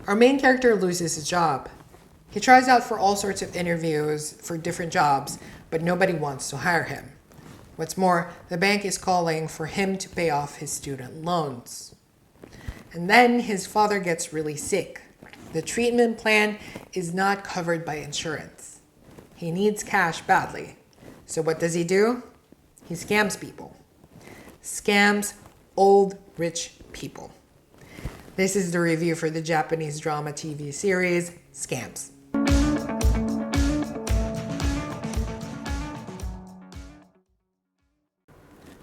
Our main character loses his job. He tries out for all sorts of interviews for different jobs, but nobody wants to hire him. What's more, the bank is calling for him to pay off his student loans. And then his father gets really sick. The treatment plan is not covered by insurance. He needs cash badly. So what does he do? He scams people. Scams old rich people. This is the review for the Japanese drama TV series, Scams.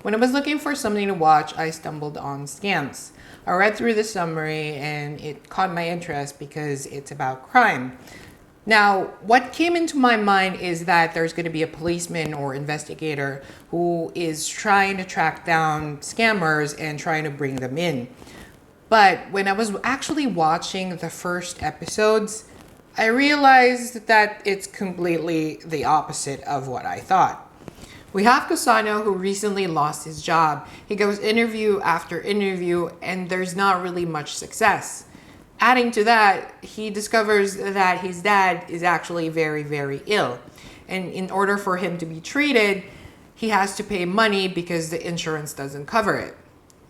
When I was looking for something to watch, I stumbled on Scams. I read through the summary and it caught my interest because it's about crime. Now, what came into my mind is that there's going to be a policeman or investigator who is trying to track down scammers and trying to bring them in. But when I was actually watching the first episodes, I realized that it's completely the opposite of what I thought. We have Kusano, who recently lost his job. He goes interview after interview and there's not really much success. Adding to that, he discovers that his dad is actually very, very ill. And in order for him to be treated, he has to pay money because the insurance doesn't cover it.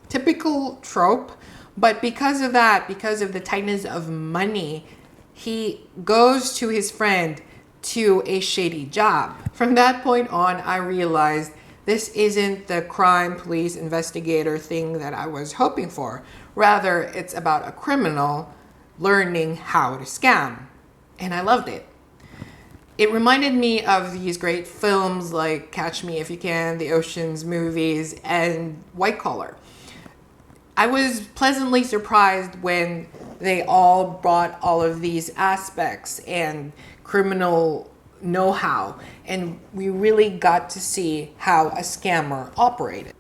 Typical trope, but because of that, because of the tightness of money, he goes to his friend to a shady job. From that point on, I realized this isn't the crime police investigator thing that I was hoping for. Rather, it's about a criminal learning how to scam. And I loved it. It reminded me of these great films like Catch Me If You Can, the Ocean's movies, and White Collar. I was pleasantly surprised when they all brought all of these aspects and criminal know-how, and we really got to see how a scammer operated.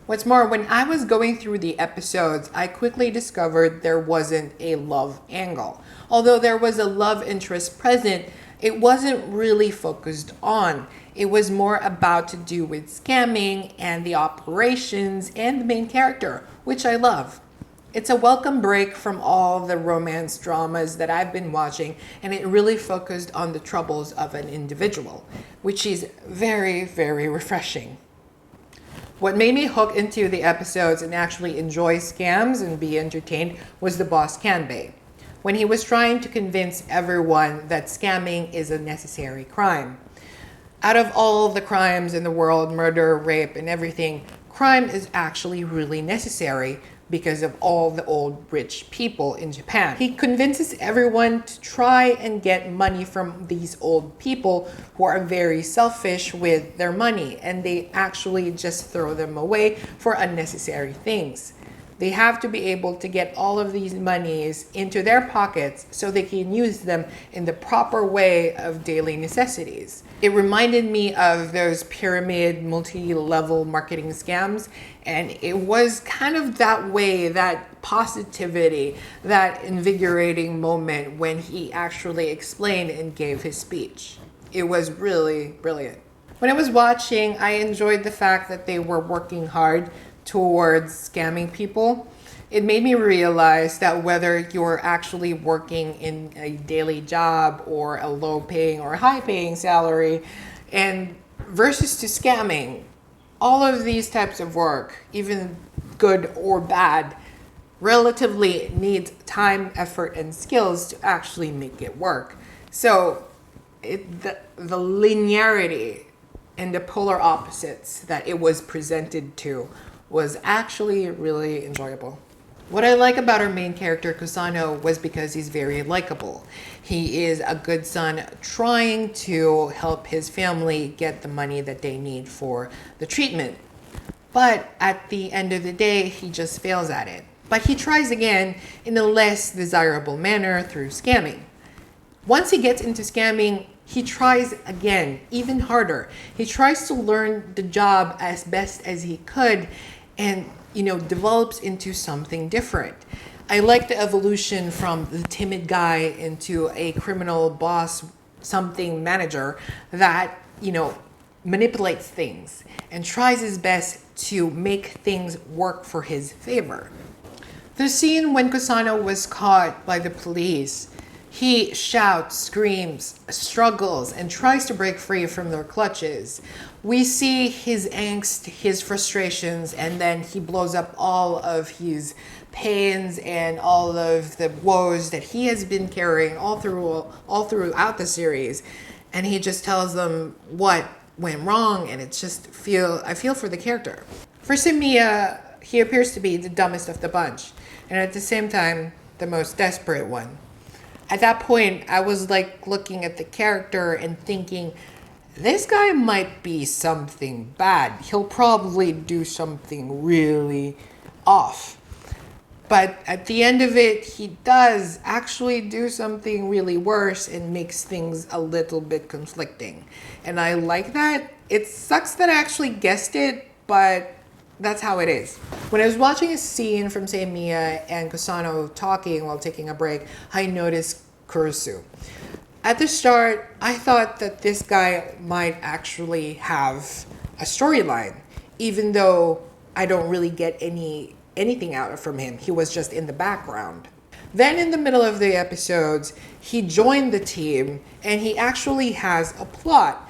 What's more, when I was going through the episodes, I quickly discovered there wasn't a love angle. Although there was a love interest present, it wasn't really focused on. It was more about to do with scamming and the operations and the main character, which I love. It's a welcome break from all the romance dramas that I've been watching, and it really focused on the troubles of an individual, which is very, very refreshing. What made me hook into the episodes and actually enjoy Scams and be entertained was the boss Kanbei, when he was trying to convince everyone that scamming is a necessary crime. Out of all the crimes in the world, murder, rape, and everything, crime is actually really necessary because of all the old rich people in Japan. He convinces everyone to try and get money from these old people who are very selfish with their money, and they actually just throw them away for unnecessary things. They have to be able to get all of these monies into their pockets so they can use them in the proper way of daily necessities. It reminded me of those pyramid multi-level marketing scams, and it was kind of that way, that positivity, that invigorating moment when he actually explained and gave his speech. It was really brilliant. When I was watching, I enjoyed the fact that they were working hard towards scamming people. It made me realize that whether you're actually working in a daily job or a low paying or high paying salary and versus to scamming, all of these types of work, even good or bad, relatively needs time, effort, and skills to actually make it work. So the linearity and the polar opposites that it was presented to was actually really enjoyable. What I like about our main character, Kusano, was because he's very likable. He is a good son trying to help his family get the money that they need for the treatment. But at the end of the day, he just fails at it. But he tries again in a less desirable manner through scamming. Once he gets into scamming, he tries again, even harder. He tries to learn the job as best as he could and, develops into something different. I like the evolution from the timid guy into a criminal boss, something manager that, manipulates things and tries his best to make things work for his favor. The scene when Kusano was caught by the police, he shouts, screams, struggles, and tries to break free from their clutches. We see his angst, his frustrations, and then he blows up all of his pains and all of the woes that he has been carrying all throughout the series. And he just tells them what went wrong, and it's just I feel for the character. For Semiya, he appears to be the dumbest of the bunch, and at the same time, the most desperate one. At that point, I was like looking at the character and thinking, this guy might be something bad. He'll probably do something really off. But at the end of it, he does actually do something really worse and makes things a little bit conflicting. And I like that. It sucks that I actually guessed it, but that's how it is. When I was watching a scene from Semiya and Kusano talking while taking a break, I noticed Kurusu. At the start, I thought that this guy might actually have a storyline, even though I don't really get anything out from him. He was just in the background. Then in the middle of the episodes, he joined the team and he actually has a plot.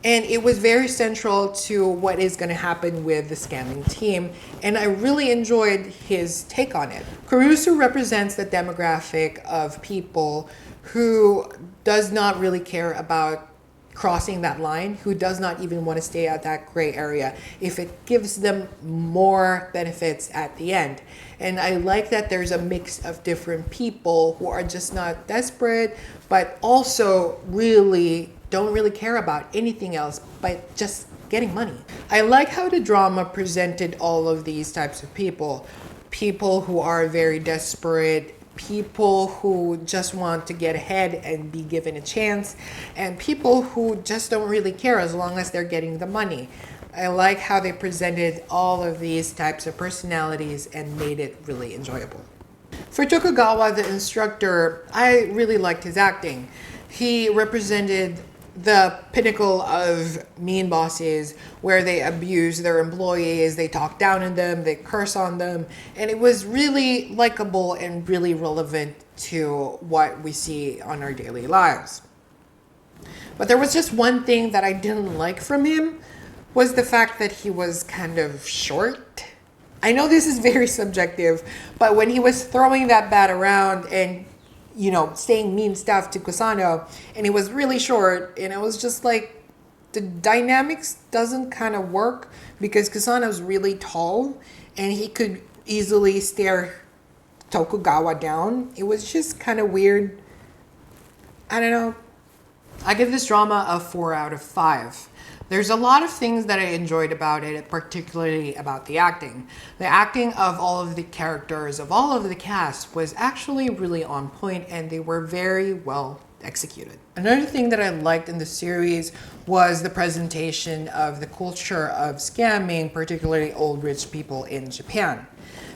And it was very central to what is going to happen with the scamming team. And I really enjoyed his take on it. Kurusu represents the demographic of people who does not really care about crossing that line, who does not even want to stay at that gray area if it gives them more benefits at the end. And I like that there's a mix of different people who are just not desperate, but also don't really care about anything else but just getting money. I like how the drama presented all of these types of people. People who are very desperate, people who just want to get ahead and be given a chance, and people who just don't really care as long as they're getting the money. I like how they presented all of these types of personalities and made it really enjoyable. For Tokugawa, the instructor, I really liked his acting. He represented the pinnacle of mean bosses where they abuse their employees, they talk down on them, they curse on them, and it was really likable and really relevant to what we see on our daily lives. But there was just one thing that I didn't like from him, was the fact that he was kind of short. I know this is very subjective, but when he was throwing that bat around and saying mean stuff to Kusano, and he was really short, and it was just like, the dynamics doesn't kind of work because Kusano's really tall, and he could easily stare Tokugawa down. It was just kind of weird. I don't know. I give this drama a 4 out of 5. There's a lot of things that I enjoyed about it, particularly about the acting. The acting of all of the characters, of all of the cast, was actually really on point, and they were very well executed. Another thing that I liked in the series was the presentation of the culture of scamming, particularly old rich people in Japan.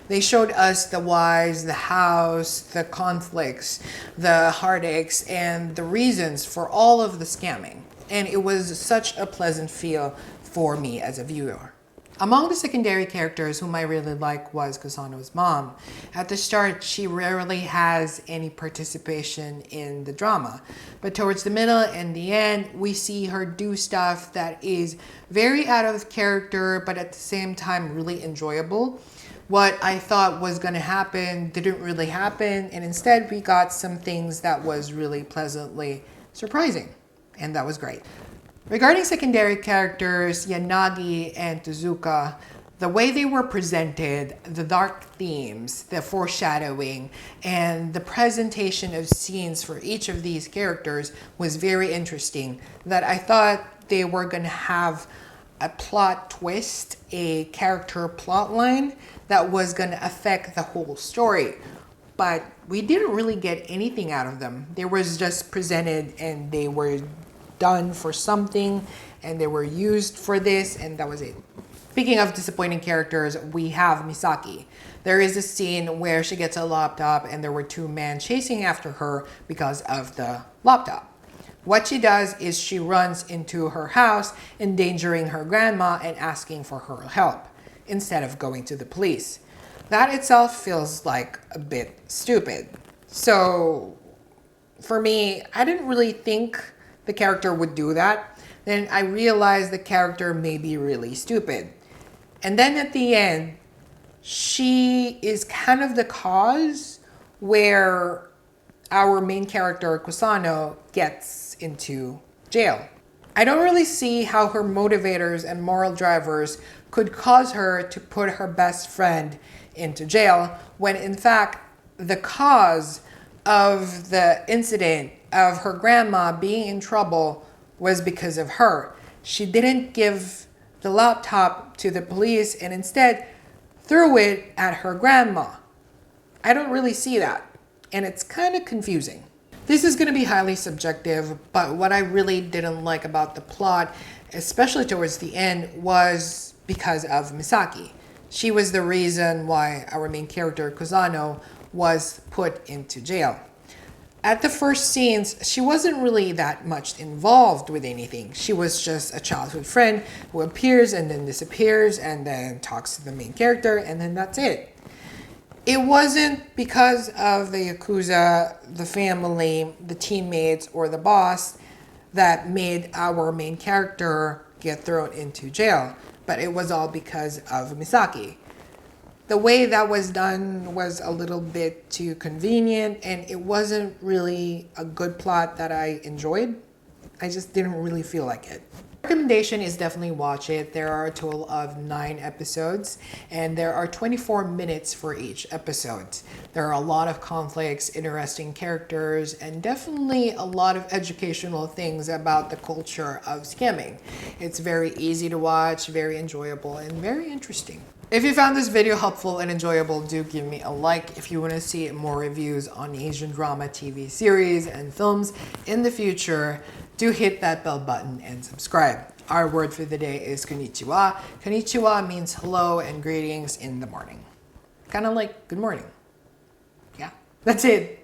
They showed us the whys, the hows, the conflicts, the heartaches, and the reasons for all of the scamming. And it was such a pleasant feel for me as a viewer. Among the secondary characters whom I really liked was Kusano's mom. At the start, she rarely has any participation in the drama. But towards the middle and the end, we see her do stuff that is very out of character, but at the same time really enjoyable. What I thought was going to happen didn't really happen, and instead we got some things that was really pleasantly surprising. And that was great. Regarding secondary characters, Yanagi and Tozuka, the way they were presented, the dark themes, the foreshadowing, and the presentation of scenes for each of these characters was very interesting. That I thought they were going to have a plot twist, a character plot line that was going to affect the whole story. But we didn't really get anything out of them. They were just presented and they were done for something and they were used for this, and that was it. Speaking of disappointing characters, we have Misaki. There is a scene where she gets a laptop and there were 2 men chasing after her because of the laptop. What she does is she runs into her house, endangering her grandma and asking for her help instead of going to the police. that itself feels like a bit stupid. So for me, I didn't really think the character would do that. Then I realized the character may be really stupid. And then at the end, she is kind of the cause where our main character, Kusano, gets into jail. I don't really see how her motivators and moral drivers could cause her to put her best friend into jail when in fact the cause of the incident of her grandma being in trouble was because of her. She didn't give the laptop to the police and instead threw it at her grandma. I don't really see that, and it's kind of confusing. This is going to be highly subjective, but what I really didn't like about the plot, especially towards the end, was because of Misaki. She was the reason why our main character, Kusano, was put into jail. At the first scenes, she wasn't really that much involved with anything. She was just a childhood friend who appears and then disappears and then talks to the main character, and then that's it. It wasn't because of the Yakuza, the family, the teammates, or the boss that made our main character get thrown into jail, but it was all because of Misaki. The way that was done was a little bit too convenient, and it wasn't really a good plot that I enjoyed. I just didn't really feel like it. Recommendation is definitely watch it. There are a total of 9 episodes and there are 24 minutes for each episode. There are a lot of conflicts, interesting characters, and definitely a lot of educational things about the culture of scamming. It's very easy to watch, very enjoyable, and very interesting. If you found this video helpful and enjoyable, do give me a like. If you want to see more reviews on Asian drama TV series and films in the future, do hit that bell button and subscribe. Our word for the day is konnichiwa. Konnichiwa means hello and greetings in the morning. Kind of like good morning. Yeah, that's it.